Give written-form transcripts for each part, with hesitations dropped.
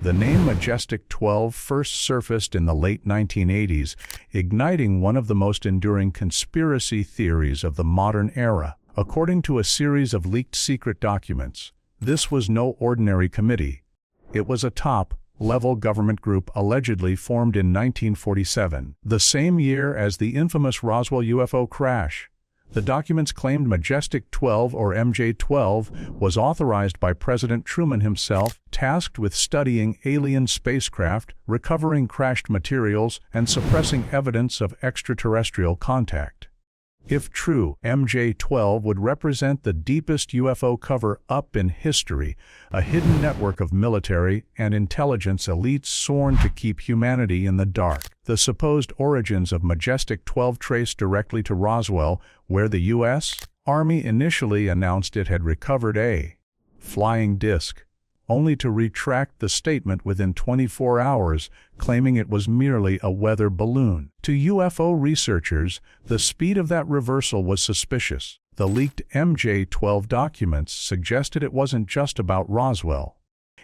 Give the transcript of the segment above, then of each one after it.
The name Majestic 12 first surfaced in the late 1980s, igniting one of the most enduring conspiracy theories of the modern era. According to a series of leaked secret documents, this was no ordinary committee. It was a top-level government group allegedly formed in 1947, the same year as the infamous Roswell UFO crash. The documents claimed Majestic 12, or MJ-12, was authorized by President Truman himself, tasked with studying alien spacecraft, recovering crashed materials, and suppressing evidence of extraterrestrial contact. If true, MJ-12 would represent the deepest UFO cover-up in history, a hidden network of military and intelligence elites sworn to keep humanity in the dark. The supposed origins of Majestic 12 trace directly to Roswell, where the U.S. Army initially announced it had recovered a flying disc, only to retract the statement within 24 hours, claiming it was merely a weather balloon. To UFO researchers, the speed of that reversal was suspicious. The leaked MJ-12 documents suggested it wasn't just about Roswell.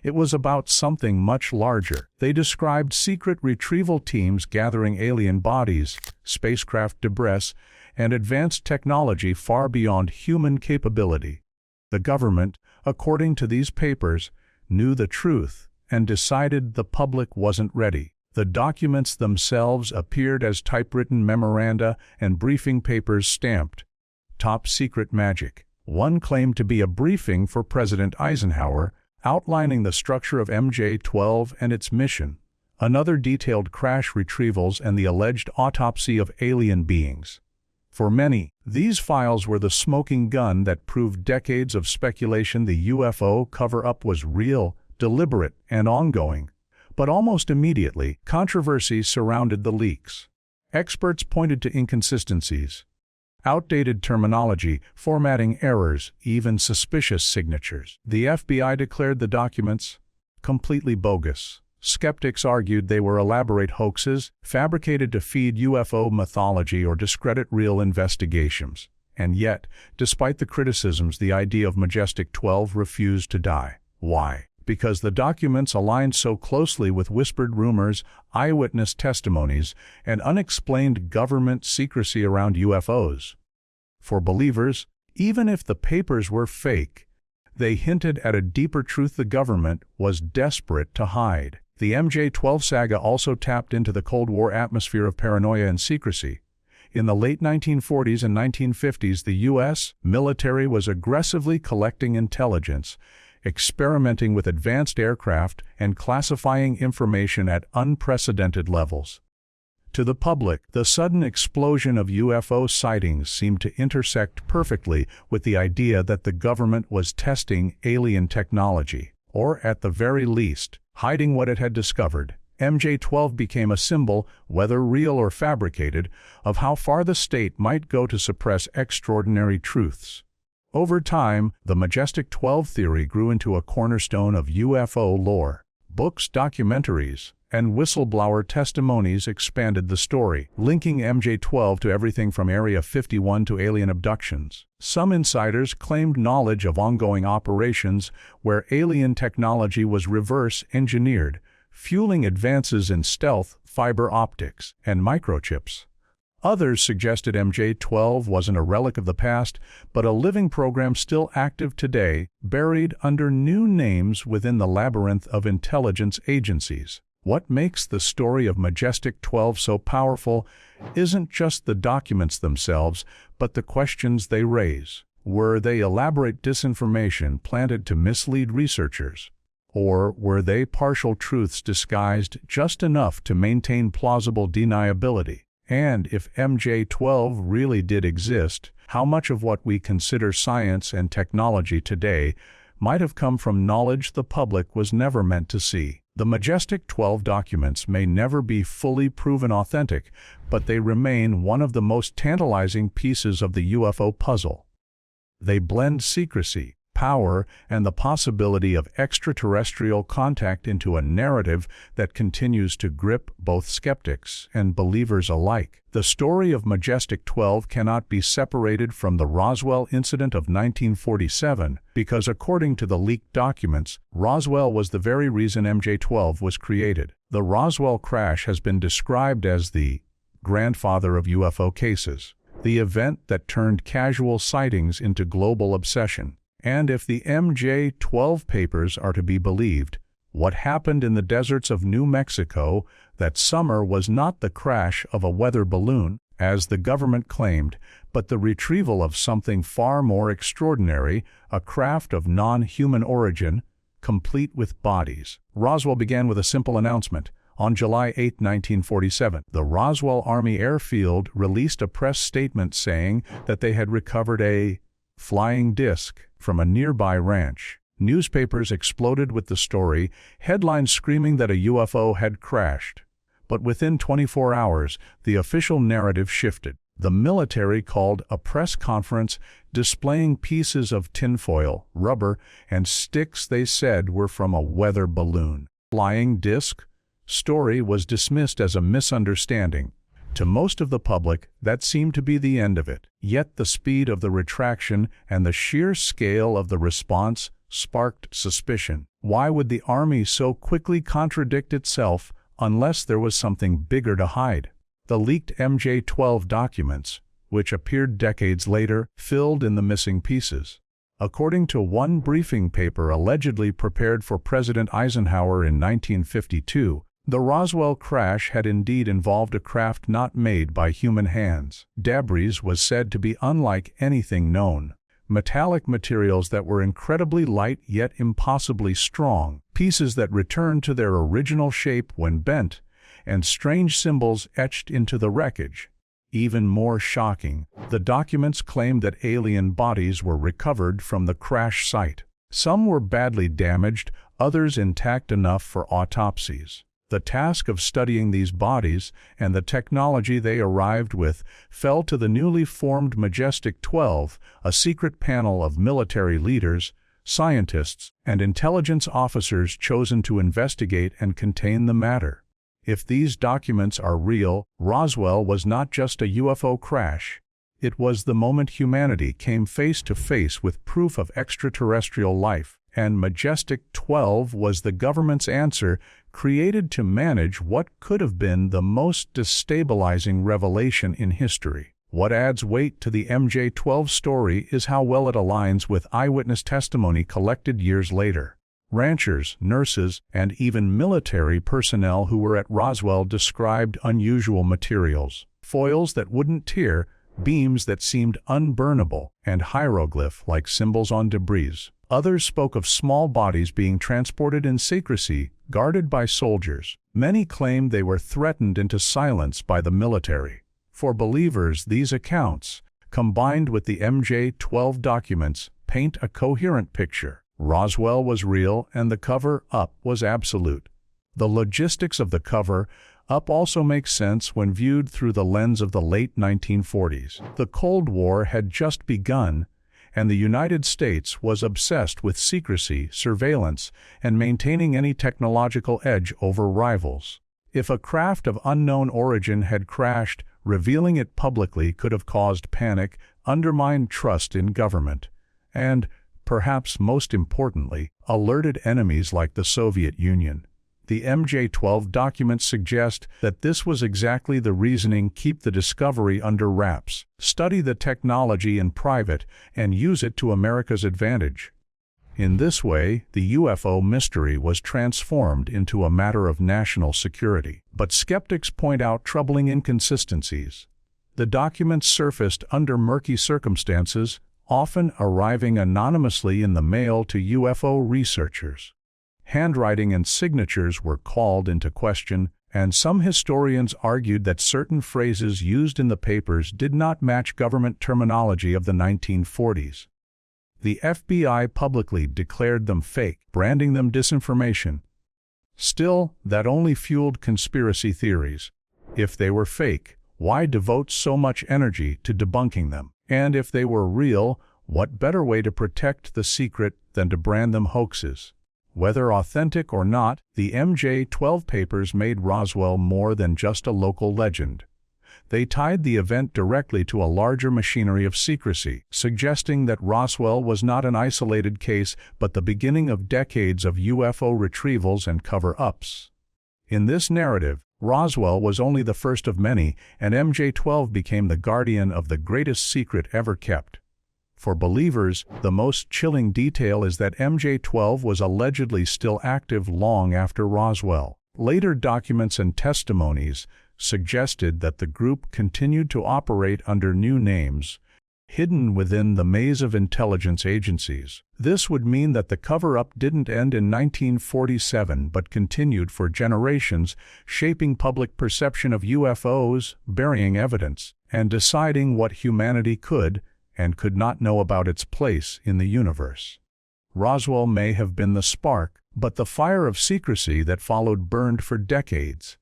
It was about something much larger. They described secret retrieval teams gathering alien bodies, spacecraft debris, and advanced technology far beyond human capability. The government, according to these papers, knew the truth and decided the public wasn't ready. The documents themselves appeared as typewritten memoranda and briefing papers stamped "Top Secret Magic." One claimed to be a briefing for President Eisenhower, outlining the structure of MJ-12 and its mission. Another detailed crash retrievals and the alleged autopsy of alien beings. For many, these files were the smoking gun that proved decades of speculation the UFO cover-up was real, deliberate, and ongoing. But almost immediately, controversy surrounded the leaks. Experts pointed to inconsistencies, outdated terminology, formatting errors, even suspicious signatures. The FBI declared the documents completely bogus. Skeptics argued they were elaborate hoaxes, fabricated to feed UFO mythology or discredit real investigations. And yet, despite the criticisms, the idea of Majestic 12 refused to die. Why? Because the documents aligned so closely with whispered rumors, eyewitness testimonies, and unexplained government secrecy around UFOs. For believers, even if the papers were fake, they hinted at a deeper truth the government was desperate to hide. The MJ-12 saga also tapped into the Cold War atmosphere of paranoia and secrecy. In the late 1940s and 1950s, the U.S. military was aggressively collecting intelligence, experimenting with advanced aircraft, and classifying information at unprecedented levels. To the public, the sudden explosion of UFO sightings seemed to intersect perfectly with the idea that the government was testing alien technology, or at the very least, hiding what it had discovered. MJ-12 became a symbol, whether real or fabricated, of how far the state might go to suppress extraordinary truths. Over time, the Majestic 12 theory grew into a cornerstone of UFO lore. Books, documentaries, and whistleblower testimonies expanded the story, linking MJ-12 to everything from Area 51 to alien abductions. Some insiders claimed knowledge of ongoing operations where alien technology was reverse-engineered, fueling advances in stealth, fiber optics, and microchips. Others suggested MJ-12 wasn't a relic of the past, but a living program still active today, buried under new names within the labyrinth of intelligence agencies. What makes the story of Majestic 12 so powerful isn't just the documents themselves, but the questions they raise. Were they elaborate disinformation planted to mislead researchers? Or were they partial truths disguised just enough to maintain plausible deniability? And if MJ-12 really did exist, how much of what we consider science and technology today might have come from knowledge the public was never meant to see? The Majestic 12 documents may never be fully proven authentic, but they remain one of the most tantalizing pieces of the UFO puzzle. They blend secrecy, power and the possibility of extraterrestrial contact into a narrative that continues to grip both skeptics and believers alike. The story of Majestic 12 cannot be separated from the Roswell incident of 1947 because, according to the leaked documents, Roswell was the very reason MJ-12 was created. The Roswell crash has been described as the grandfather of UFO cases, the event that turned casual sightings into global obsession. And if the MJ-12 papers are to be believed, what happened in the deserts of New Mexico that summer was not the crash of a weather balloon, as the government claimed, but the retrieval of something far more extraordinary, a craft of non-human origin, complete with bodies. Roswell began with a simple announcement. On July 8, 1947, the Roswell Army Airfield released a press statement saying that they had recovered a flying disc from a nearby ranch. Newspapers exploded with the story, headlines screaming that a UFO had crashed. But within 24 hours, the official narrative shifted. The military called a press conference displaying pieces of tinfoil, rubber, and sticks they said were from a weather balloon. Flying disc story was dismissed as a misunderstanding. To most of the public, that seemed to be the end of it. Yet the speed of the retraction and the sheer scale of the response sparked suspicion. Why would the Army so quickly contradict itself unless there was something bigger to hide? The leaked MJ-12 documents, which appeared decades later, filled in the missing pieces. According to one briefing paper allegedly prepared for President Eisenhower in 1952, the Roswell crash had indeed involved a craft not made by human hands. Debris was said to be unlike anything known. Metallic materials that were incredibly light yet impossibly strong, pieces that returned to their original shape when bent, and strange symbols etched into the wreckage. Even more shocking, the documents claimed that alien bodies were recovered from the crash site. Some were badly damaged, others intact enough for autopsies. The task of studying these bodies and the technology they arrived with fell to the newly formed Majestic 12, a secret panel of military leaders, scientists, and intelligence officers chosen to investigate and contain the matter. If these documents are real, Roswell was not just a UFO crash. It was the moment humanity came face to face with proof of extraterrestrial life, and Majestic 12 was the government's answer, created to manage what could have been the most destabilizing revelation in history. What adds weight to the MJ-12 story is how well it aligns with eyewitness testimony collected years later. Ranchers, nurses, and even military personnel who were at Roswell described unusual materials: foils that wouldn't tear, beams that seemed unburnable, and hieroglyph-like symbols on debris. Others spoke of small bodies being transported in secrecy, guarded by soldiers. Many claimed they were threatened into silence by the military. For believers, these accounts, combined with the MJ-12 documents, paint a coherent picture. Roswell was real and the cover-up was absolute. The logistics of the cover-up also make sense when viewed through the lens of the late 1940s. The Cold War had just begun, and the United States was obsessed with secrecy, surveillance, and maintaining any technological edge over rivals. If a craft of unknown origin had crashed, revealing it publicly could have caused panic, undermined trust in government, and, perhaps most importantly, alerted enemies like the Soviet Union. The MJ-12 documents suggest that this was exactly the reasoning: keep the discovery under wraps, study the technology in private, and use it to America's advantage. In this way, the UFO mystery was transformed into a matter of national security. But skeptics point out troubling inconsistencies. The documents surfaced under murky circumstances, often arriving anonymously in the mail to UFO researchers. Handwriting and signatures were called into question, and some historians argued that certain phrases used in the papers did not match government terminology of the 1940s. The FBI publicly declared them fake, branding them disinformation. Still, that only fueled conspiracy theories. If they were fake, why devote so much energy to debunking them? And if they were real, What better way to protect the secret than to brand them hoaxes? Whether authentic or not, the MJ-12 papers made Roswell more than just a local legend. They tied the event directly to a larger machinery of secrecy, suggesting that Roswell was not an isolated case but the beginning of decades of UFO retrievals and cover-ups. In this narrative, Roswell was only the first of many, and MJ-12 became the guardian of the greatest secret ever kept. For believers, the most chilling detail is that MJ-12 was allegedly still active long after Roswell. Later documents and testimonies suggested that the group continued to operate under new names, hidden within the maze of intelligence agencies. This would mean that the cover-up didn't end in 1947 but continued for generations, shaping public perception of UFOs, burying evidence, and deciding what humanity could and could not know about its place in the universe. Roswell may have been the spark, but the fire of secrecy that followed burned for decades.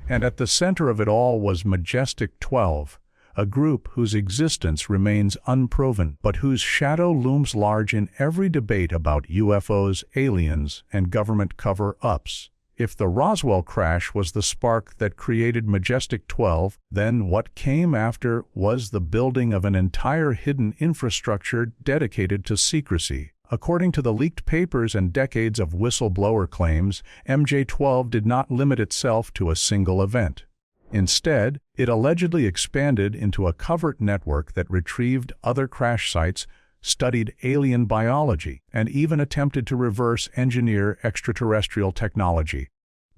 And at the center of it all was Majestic 12, a group whose existence remains unproven, but whose shadow looms large in every debate about UFOs, aliens, and government cover-ups. If the Roswell crash was the spark that created Majestic 12, then what came after was the building of an entire hidden infrastructure dedicated to secrecy. According to the leaked papers and decades of whistleblower claims, MJ-12 did not limit itself to a single event. Instead, it allegedly expanded into a covert network that retrieved other crash sites, studied alien biology, and even attempted to reverse engineer extraterrestrial technology.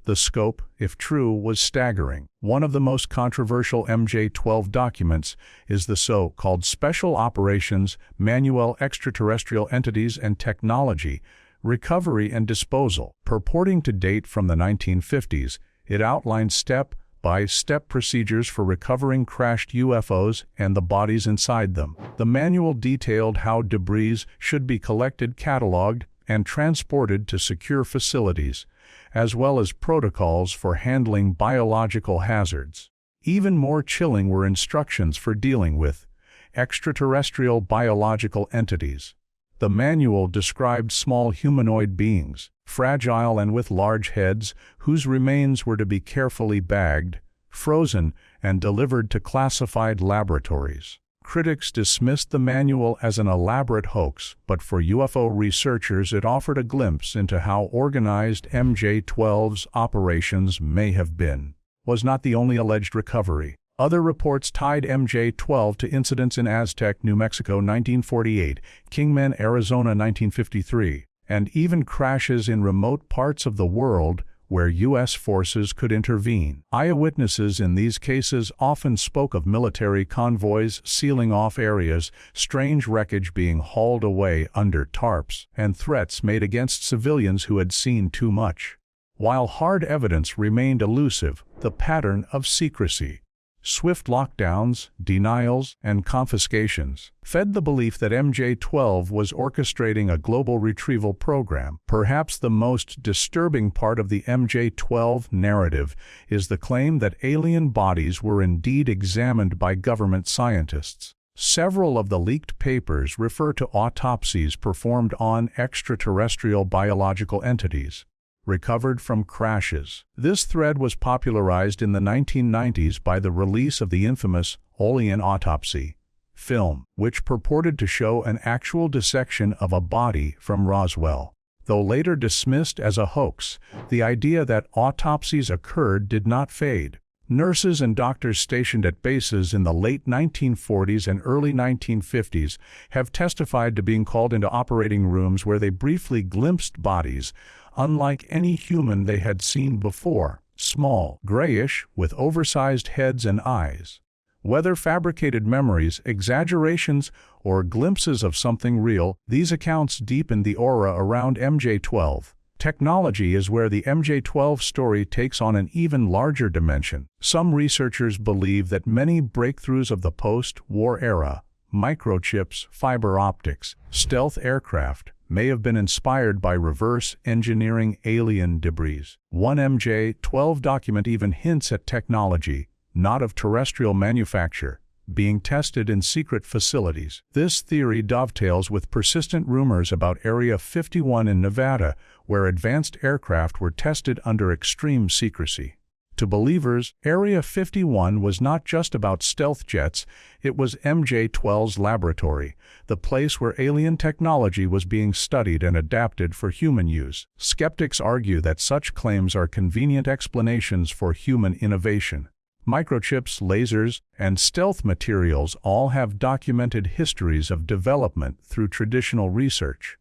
The scope, if true, was staggering. One of the most controversial MJ-12 documents is the so-called Special Operations Manual Extraterrestrial Entities and Technology, Recovery and Disposal. Purporting to date from the 1950s, it outlines step-by-step procedures for recovering crashed UFOs and the bodies inside them. The manual detailed how debris should be collected, cataloged, and transported to secure facilities, as well as protocols for handling biological hazards. Even more chilling were instructions for dealing with extraterrestrial biological entities. The manual described small humanoid beings, fragile and with large heads, whose remains were to be carefully bagged, frozen, and delivered to classified laboratories. Critics dismissed the manual as an elaborate hoax, but for UFO researchers it offered a glimpse into how organized MJ-12's operations may have been. Was not the only alleged recovery. Other reports tied MJ-12 to incidents in Aztec, New Mexico 1948, Kingman, Arizona 1953, and even crashes in remote parts of the world where U.S. forces could intervene. Eyewitnesses in these cases often spoke of military convoys sealing off areas, strange wreckage being hauled away under tarps, and threats made against civilians who had seen too much. While hard evidence remained elusive, the pattern of secrecy, swift lockdowns, denials, and confiscations fed the belief that MJ-12 was orchestrating a global retrieval program. Perhaps the most disturbing part of the MJ-12 narrative is the claim that alien bodies were indeed examined by government scientists. Several of the leaked papers refer to autopsies performed on extraterrestrial biological entities recovered from crashes. This thread was popularized in the 1990s by the release of the infamous Alien Autopsy film, which purported to show an actual dissection of a body from Roswell. Though later dismissed as a hoax, the idea that autopsies occurred did not fade. Nurses and doctors stationed at bases in the late 1940s and early 1950s have testified to being called into operating rooms where they briefly glimpsed bodies unlike any human they had seen before, small, grayish, with oversized heads and eyes. Whether fabricated memories, exaggerations, or glimpses of something real, these accounts deepen the aura around MJ-12. Technology is where the MJ-12 story takes on an even larger dimension. Some researchers believe that many breakthroughs of the post-war era, microchips, fiber optics, stealth aircraft, may have been inspired by reverse engineering alien debris. One MJ-12 document even hints at technology, not of terrestrial manufacture, being tested in secret facilities. This theory dovetails with persistent rumors about Area 51 in Nevada, where advanced aircraft were tested under extreme secrecy. To believers, Area 51 was not just about stealth jets, it was MJ-12's laboratory, the place where alien technology was being studied and adapted for human use. Skeptics argue that such claims are convenient explanations for human innovation. Microchips, lasers, and stealth materials all have documented histories of development through traditional research.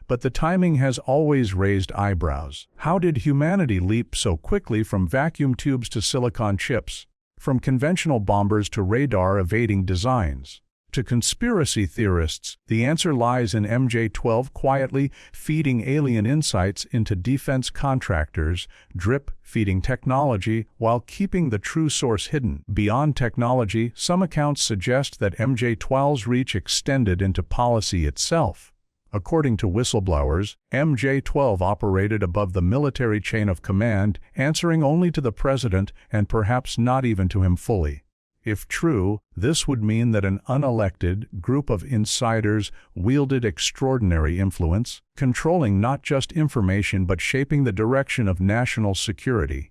But the timing has always raised eyebrows. How did humanity leap so quickly from vacuum tubes to silicon chips, from conventional bombers to radar-evading designs? To conspiracy theorists, the answer lies in MJ-12 quietly feeding alien insights into defense contractors, drip-feeding technology while keeping the true source hidden. Beyond technology, some accounts suggest that MJ-12's reach extended into policy itself. According to whistleblowers, MJ-12 operated above the military chain of command, answering only to the president and perhaps not even to him fully. If true, this would mean that an unelected group of insiders wielded extraordinary influence, controlling not just information but shaping the direction of national security.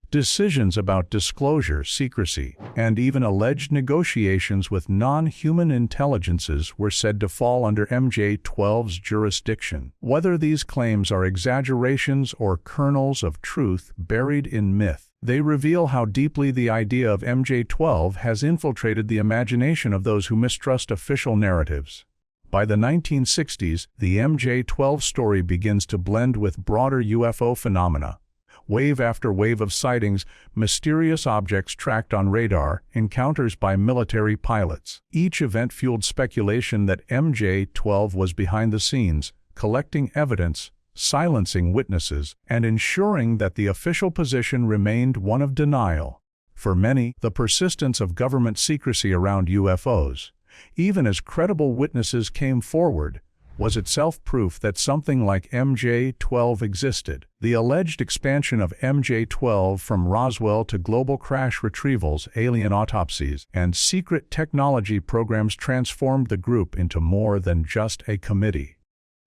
Decisions about disclosure, secrecy, and even alleged negotiations with non-human intelligences were said to fall under MJ-12's jurisdiction. Whether these claims are exaggerations or kernels of truth buried in myth, they reveal how deeply the idea of MJ-12 has infiltrated the imagination of those who mistrust official narratives. By the 1960s, the MJ-12 story begins to blend with broader UFO phenomena. Wave after wave of sightings, mysterious objects tracked on radar, encounters by military pilots. Each event fueled speculation that MJ-12 was behind the scenes, collecting evidence, silencing witnesses, and ensuring that the official position remained one of denial. For many, the persistence of government secrecy around UFOs, even as credible witnesses came forward, was itself proof that something like MJ-12 existed. The alleged expansion of MJ-12 from Roswell to global crash retrievals, alien autopsies, and secret technology programs transformed the group into more than just a committee.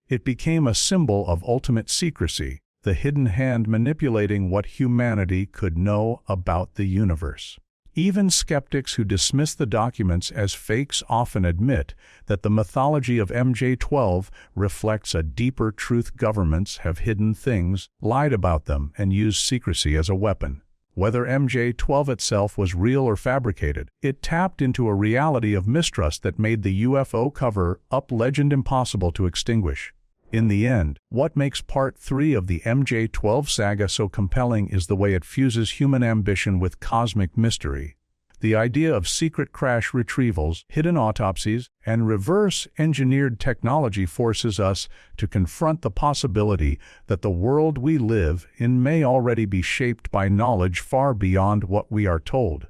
It became a symbol of ultimate secrecy, the hidden hand manipulating what humanity could know about the universe. Even skeptics who dismiss the documents as fakes often admit that the mythology of MJ-12 reflects a deeper truth. Governments have hidden things, lied about them, and used secrecy as a weapon. Whether MJ-12 itself was real or fabricated, it tapped into a reality of mistrust that made the UFO cover-up legend impossible to extinguish. In the end, what makes Part 3 of the MJ-12 saga so compelling is the way it fuses human ambition with cosmic mystery. The idea of secret crash retrievals, hidden autopsies, and reverse-engineered technology forces us to confront the possibility that the world we live in may already be shaped by knowledge far beyond what we are told.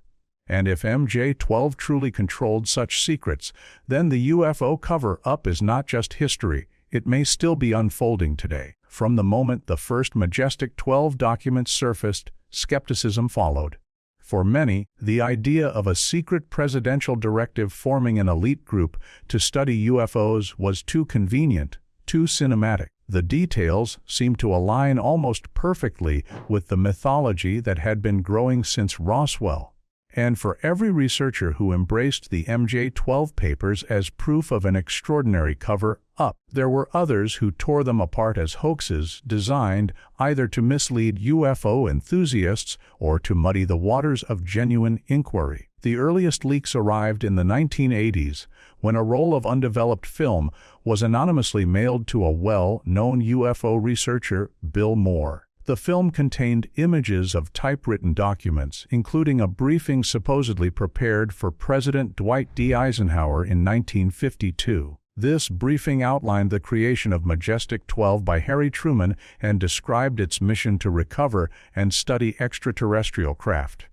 And if MJ-12 truly controlled such secrets, then the UFO cover-up is not just history. It may still be unfolding today. From the moment the first Majestic 12 documents surfaced, skepticism followed. For many, the idea of a secret presidential directive forming an elite group to study UFOs was too convenient, too cinematic. The details seemed to align almost perfectly with the mythology that had been growing since Roswell. And for every researcher who embraced the MJ-12 papers as proof of an extraordinary cover-up, there were others who tore them apart as hoaxes designed either to mislead UFO enthusiasts or to muddy the waters of genuine inquiry. The earliest leaks arrived in the 1980s, when a roll of undeveloped film was anonymously mailed to a well-known UFO researcher, Bill Moore. The film contained images of typewritten documents, including a briefing supposedly prepared for President Dwight D. Eisenhower in 1952. This briefing outlined the creation of Majestic 12 by Harry Truman and described its mission to recover and study extraterrestrial craft.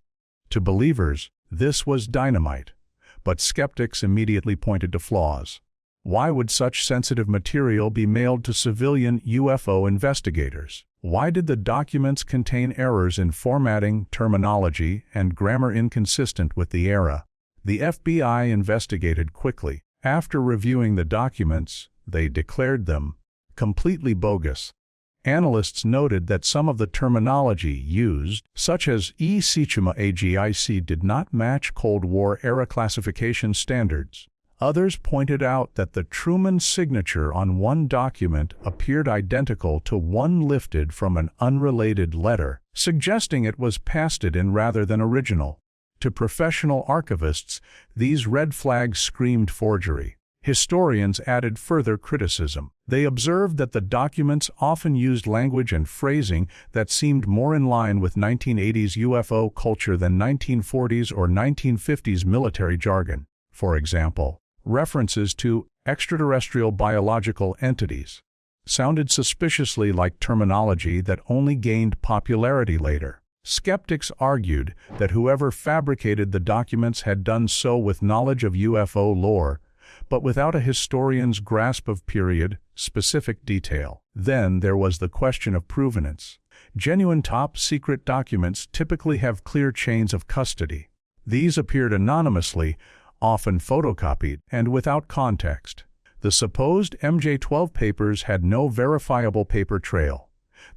To believers, this was dynamite, but skeptics immediately pointed to flaws. Why would such sensitive material be mailed to civilian UFO investigators? Why did the documents contain errors in formatting, terminology, and grammar inconsistent with the era? The FBI investigated quickly. After reviewing the documents, they declared them completely bogus. Analysts noted that some of the terminology used, such as e-sichuma agic, did not match Cold War-era classification standards. Others pointed out that the Truman signature on one document appeared identical to one lifted from an unrelated letter, suggesting it was pasted in rather than original. To professional archivists, these red flags screamed forgery. Historians added further criticism. They observed that the documents often used language and phrasing that seemed more in line with 1980s UFO culture than 1940s or 1950s military jargon. For example, references to extraterrestrial biological entities sounded suspiciously like terminology that only gained popularity later. Skeptics argued that whoever fabricated the documents had done so with knowledge of UFO lore, but without a historian's grasp of period-specific detail. Then there was the question of provenance. Genuine top-secret documents typically have clear chains of custody. These appeared anonymously, often photocopied, and without context. The supposed MJ-12 papers had no verifiable paper trail.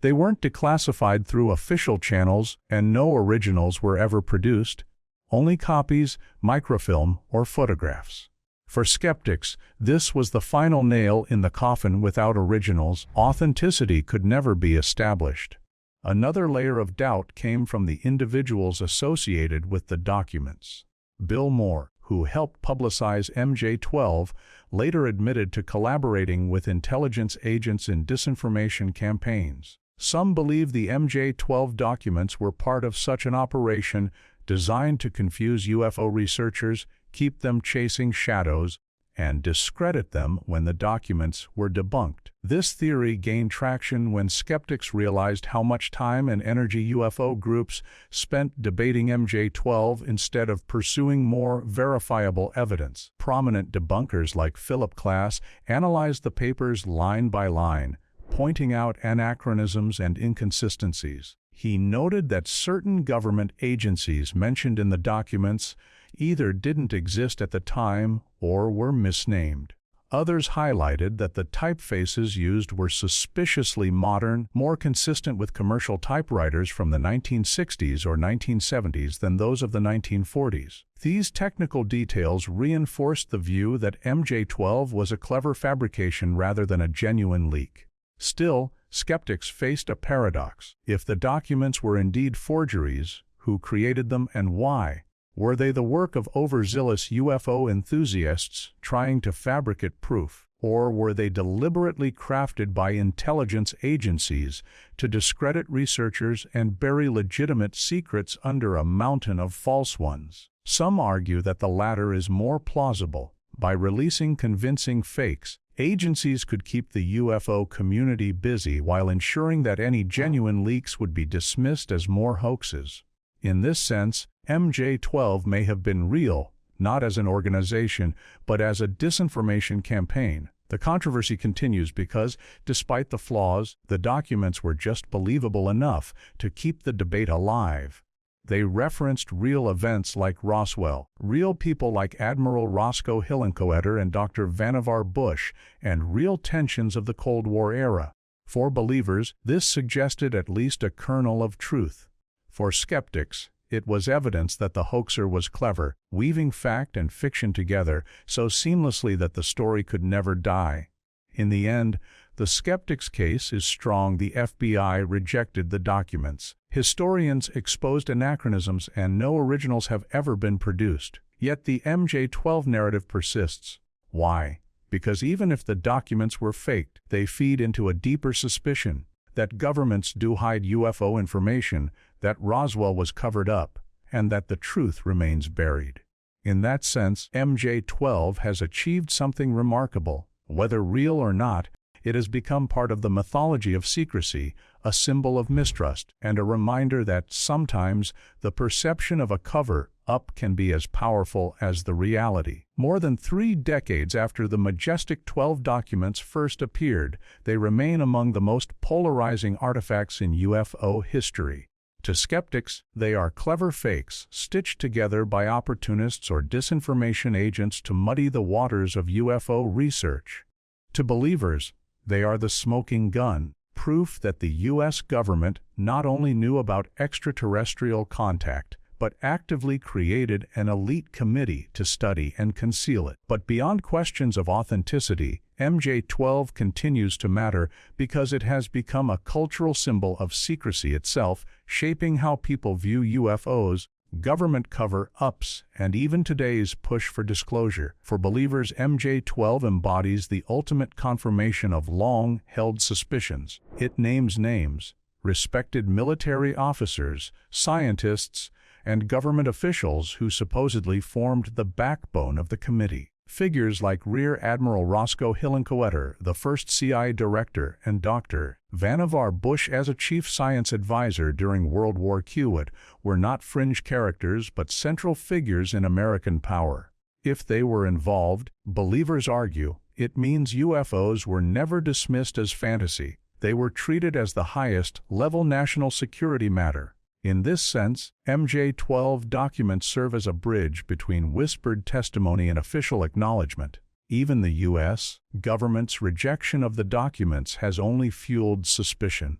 They weren't declassified through official channels, and no originals were ever produced, only copies, microfilm, or photographs. For skeptics, this was the final nail in the coffin. Without originals, authenticity could never be established. Another layer of doubt came from the individuals associated with the documents. Bill Moore, who helped publicize MJ-12, later admitted to collaborating with intelligence agents in disinformation campaigns. Some believe the MJ-12 documents were part of such an operation designed to confuse UFO researchers, keep them chasing shadows, and discredit them when the documents were debunked. This theory gained traction when skeptics realized how much time and energy UFO groups spent debating MJ-12 instead of pursuing more verifiable evidence. Prominent debunkers like Philip Klass analyzed the papers line by line, pointing out anachronisms and inconsistencies. He noted that certain government agencies mentioned in the documents either didn't exist at the time or were misnamed. Others highlighted that the typefaces used were suspiciously modern, more consistent with commercial typewriters from the 1960s or 1970s than those of the 1940s. These technical details reinforced the view that MJ-12 was a clever fabrication rather than a genuine leak. Still, skeptics faced a paradox. If the documents were indeed forgeries, who created them and why? Were they the work of overzealous UFO enthusiasts trying to fabricate proof, or were they deliberately crafted by intelligence agencies to discredit researchers and bury legitimate secrets under a mountain of false ones? Some argue that the latter is more plausible. By releasing convincing fakes, agencies could keep the UFO community busy while ensuring that any genuine leaks would be dismissed as more hoaxes. In this sense, MJ-12 may have been real, not as an organization, but as a disinformation campaign. The controversy continues because, despite the flaws, the documents were just believable enough to keep the debate alive. They referenced real events like Roswell, real people like Admiral Roscoe Hillenkoetter and Dr. Vannevar Bush, and real tensions of the Cold War era. For believers, this suggested at least a kernel of truth. For skeptics, it was evidence that the hoaxer was clever, weaving fact and fiction together so seamlessly that the story could never die. In the end, the skeptic's case is strong. The FBI rejected the documents. Historians exposed anachronisms and no originals have ever been produced. Yet the MJ-12 narrative persists. Why? Because even if the documents were faked, they feed into a deeper suspicion that governments do hide UFO information, that Roswell was covered up, and that the truth remains buried. In that sense, MJ-12 has achieved something remarkable. Whether real or not, it has become part of the mythology of secrecy, a symbol of mistrust, and a reminder that sometimes the perception of a cover-up can be as powerful as the reality. More than 3 decades after the Majestic 12 documents first appeared, they remain among the most polarizing artifacts in UFO history. To skeptics, they are clever fakes stitched together by opportunists or disinformation agents to muddy the waters of UFO research. To believers, they are the smoking gun, proof that the U.S. government not only knew about extraterrestrial contact, but actively created an elite committee to study and conceal it. But beyond questions of authenticity, MJ-12 continues to matter because it has become a cultural symbol of secrecy itself, shaping how people view UFOs, government cover-ups, and even today's push for disclosure. For believers, MJ-12 embodies the ultimate confirmation of long-held suspicions. It names names, respected military officers, scientists, and government officials who supposedly formed the backbone of the committee. Figures like Rear Admiral Roscoe Hillenkoetter, the first CIA director, and Dr. Vannevar Bush as a chief science advisor during World War II were not fringe characters but central figures in American power. If they were involved, believers argue, it means UFOs were never dismissed as fantasy. They were treated as the highest-level national security matter. In this sense, MJ-12 documents serve as a bridge between whispered testimony and official acknowledgement. Even the U.S. government's rejection of the documents has only fueled suspicion.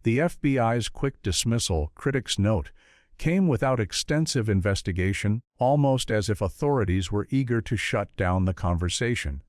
The FBI's quick dismissal, critics note, came without extensive investigation, almost as if authorities were eager to shut down the conversation.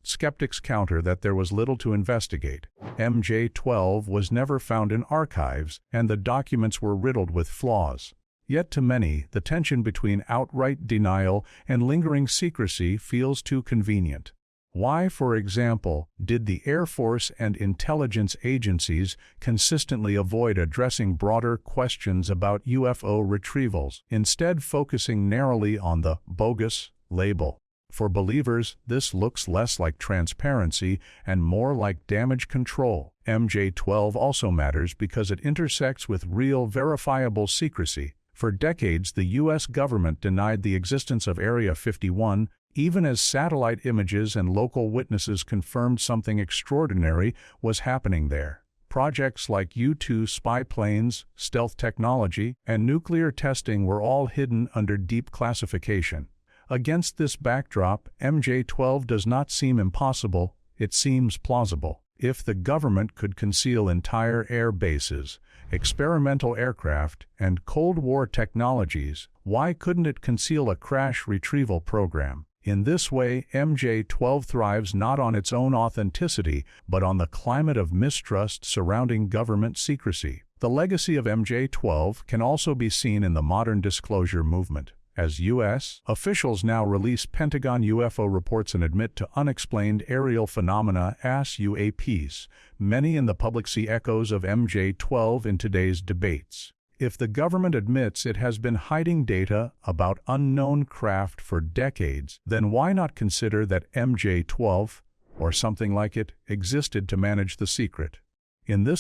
Skeptics counter that there was little to investigate. MJ-12 was never found in archives, and the documents were riddled with flaws. Yet to many, the tension between outright denial and lingering secrecy feels too convenient. Why, for example, did the Air Force and intelligence agencies consistently avoid addressing broader questions about UFO retrievals, instead focusing narrowly on the bogus label? For believers, this looks less like transparency and more like damage control. MJ-12 also matters because it intersects with real, verifiable secrecy. For decades, the U.S. government denied the existence of Area 51, even as satellite images and local witnesses confirmed something extraordinary was happening there. Projects like U-2 spy planes, stealth technology, and nuclear testing were all hidden under deep classification. Against this backdrop, MJ-12 does not seem impossible, it seems plausible. If the government could conceal entire air bases, experimental aircraft, and Cold War technologies, why couldn't it conceal a crash retrieval program? In this way, MJ-12 thrives not on its own authenticity, but on the climate of mistrust surrounding government secrecy. The legacy of MJ-12 can also be seen in the modern disclosure movement. As U.S. officials now release Pentagon UFO reports and admit to unexplained aerial phenomena as UAPs, many in the public see echoes of MJ-12 in today's debates. If the government admits it has been hiding data about unknown craft for decades, then why not consider that MJ-12, or something like it, existed to manage the secret? In this